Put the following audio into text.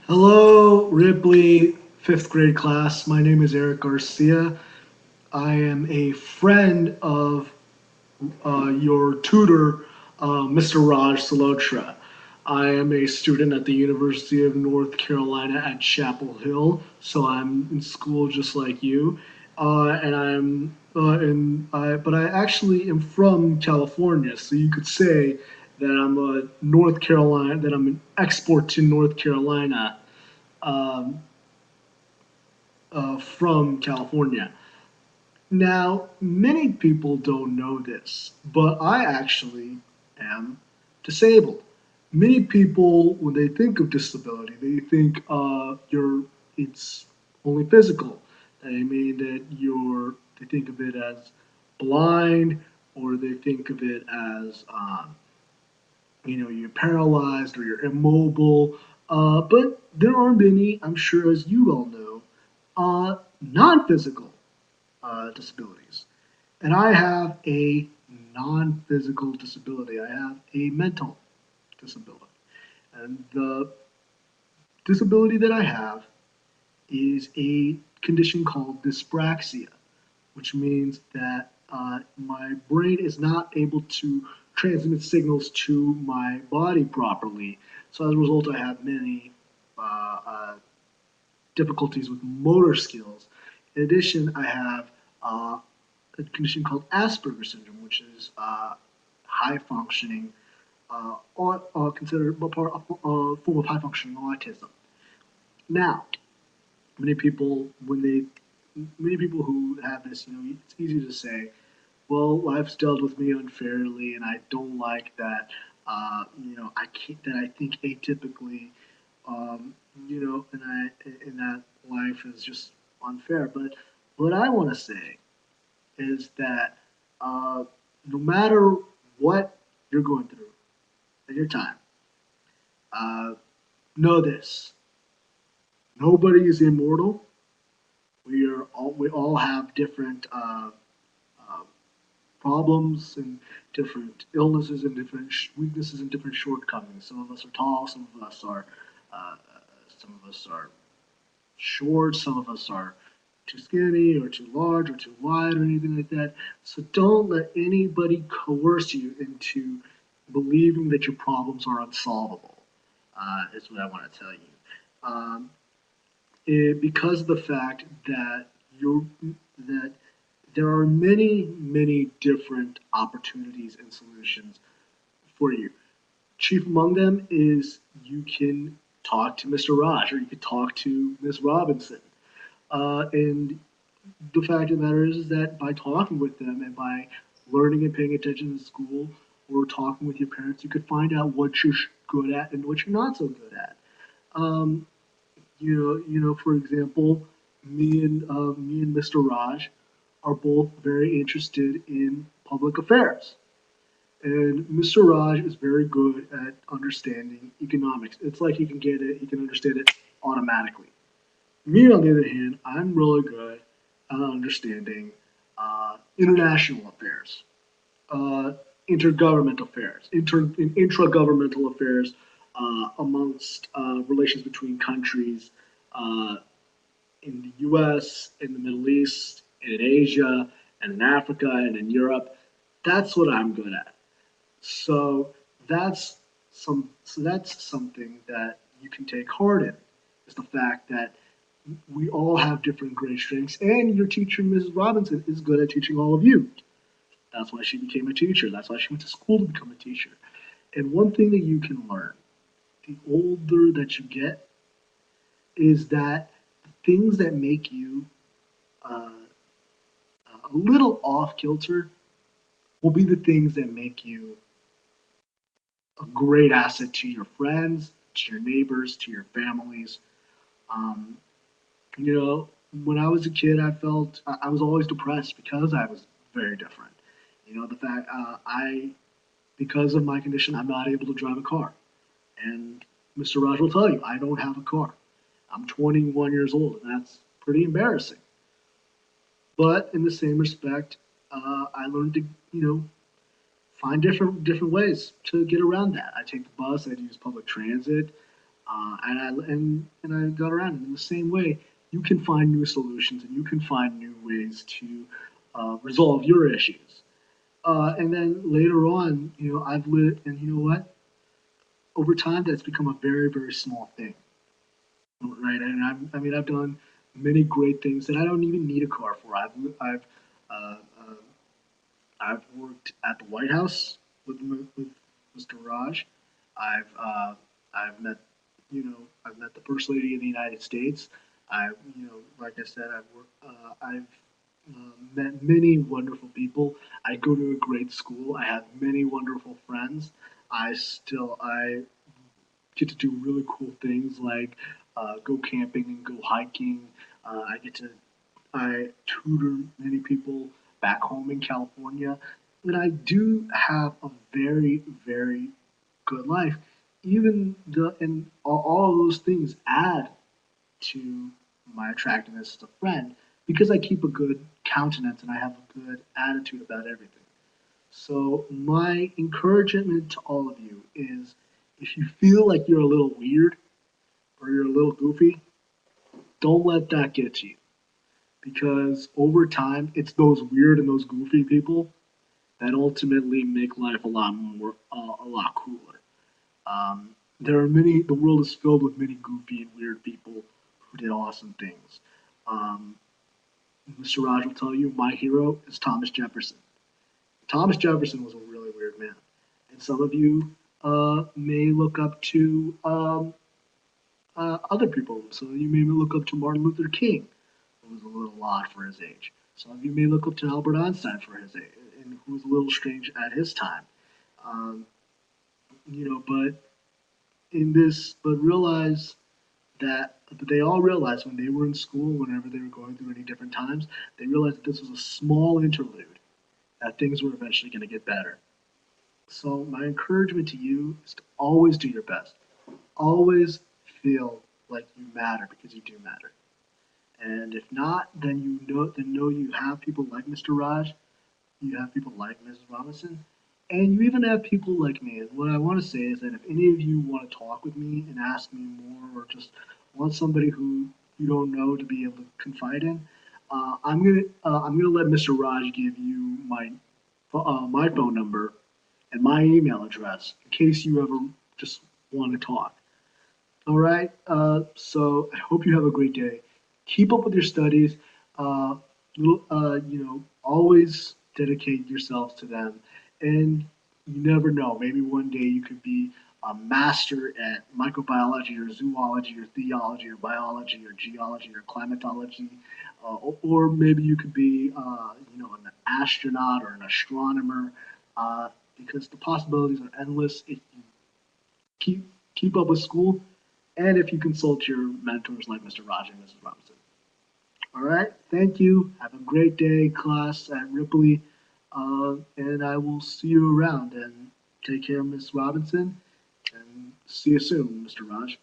Hello, Ripley, fifth grade class. My name is Eric Garcia. I am a friend of your tutor, Mr. Raj Salotra. I am a student at the University of North Carolina at Chapel Hill, so I'm in school just like you. And I'm and I, but I actually am from California, so you could say that I'm a North Carolina, that I'm an export to North Carolina um, from California. Now, many people don't know this, but I actually am disabled. Many people, when they think of disability, they think it's only physical. They mean that they think of it as blind, or they think of it as you're paralyzed or you're immobile. But there are many, I'm sure, as you all know, non-physical disabilities. And I have a non physical disability, I have a mental disability. And the disability that I have is a condition called dyspraxia, which means that my brain is not able to transmit signals to my body properly. So as a result, I have many difficulties with motor skills. In addition, I have a condition called Asperger's syndrome, which is high functioning, considered a form of high functioning autism. Now, many people, many people who have this, it's easy to say, well, life's dealt with me unfairly, and I don't like that. I can't, that I think atypically, and that life is just unfair. But what I want to say is that no matter what you're going through in your time, uh, know this: nobody is immortal. We all have different uh, problems and different illnesses and different weaknesses and different shortcomings. Some of us are tall, uh, some of us are short, some of us are too skinny or too large or too wide or anything like that. So don't let anybody coerce you into believing that your problems are unsolvable. Is what I want to tell you. Um, because of the fact that you that there are many different opportunities and solutions for you. Chief among them is you can talk to Mr. Raj or you can talk to Ms. Robinson. And the fact of the matter is that by talking with them and by learning and paying attention in school or talking with your parents, you could find out what you're good at and what you're not so good at. Um, for example, me and Mr. Raj are both very interested in public affairs. And Mr. Raj is very good at understanding economics. It's like he can get it, he can understand it automatically. Me, on the other hand, I'm really good at understanding international affairs, uh, intergovernmental affairs, intragovernmental affairs amongst relations between countries uh, in the U.S., in the Middle East, and in Asia, and in Africa, and in Europe. That's what I'm good at. So that's something that you can take heart in. Is the fact that we all have different great strengths, and your teacher, Mrs. Robinson, is good at teaching all of you. That's why she became a teacher. That's why she went to school to become a teacher. And one thing that you can learn, the older that you get, is that the things that make you uh, a little off kilter will be the things that make you a great asset to your friends, to your neighbors, to your families. Um, when I was a kid, I was always depressed because I was very different. The fact I because of my condition, I'm not able to drive a car, and Mr. Raj will tell you I don't have a car. I'm 21 years old, and that's pretty embarrassing. But in the same respect, I learned to find different ways to get around that. I take the bus. I use public transit. And I got around it. In the same way, you can find new solutions and you can find new ways to resolve your issues. And then later on, I've lived, and you know what? Over time, that's become a very, very small thing, right? And I mean, I've done many great things that I don't even need a car for. Uh, uh, I've worked at the White House with Mr. Raj. I've uh, I've met I've met the First Lady of the United States. Like I said, I've met many wonderful people. I go to a great school. I have many wonderful friends. I get to do really cool things like go camping and go hiking. I tutor many people back home in California, and I do have a very, very good life. Even the and all of those things add to my attractiveness as a friend because I keep a good countenance and I have a good attitude about everything. So my encouragement to all of you is if you feel like you're a little weird or you're a little goofy, don't let that get to you because over time, it's those weird and those goofy people that ultimately make life a lot cooler. There are many. The world is filled with many goofy and weird people who did awesome things. Um, Mr. Raj will tell you my hero is Thomas Jefferson. Thomas Jefferson was a really weird man, and some of you may look up to other people. So you may look up to Martin Luther King, who was a little odd for his age. Some of you may look up to Albert Einstein for his age, and who was a little strange at his time. Um, but but realize but they all realized when they were in school, whenever they were going through any different times, they realized that this was a small interlude, that things were eventually going to get better. So my encouragement to you is to always do your best. Always feel like you matter because you do matter. And if not, then know you have people like Mr. Raj, you have people like Mrs. Robinson, and you even have people like me. And what I want to say is that if any of you want to talk with me and ask me more, or just want somebody who you don't know to be able to confide in, I'm gonna let Mr. Raj give you my phone number and my email address in case you ever just want to talk. All right. So I hope you have a great day. Keep up with your studies. Uh, always dedicate yourselves to them. And you never know. Maybe one day you could be a master at microbiology or zoology or theology or biology or geology or climatology. Or maybe you could be, an astronaut or an astronomer because the possibilities are endless if you keep up with school and if you consult your mentors like Mr. Raj and Mrs. Robinson. All right, thank you. Have a great day, class at Ripley, and I will see you around. And take care, Miss Robinson, and see you soon, Mr. Raj.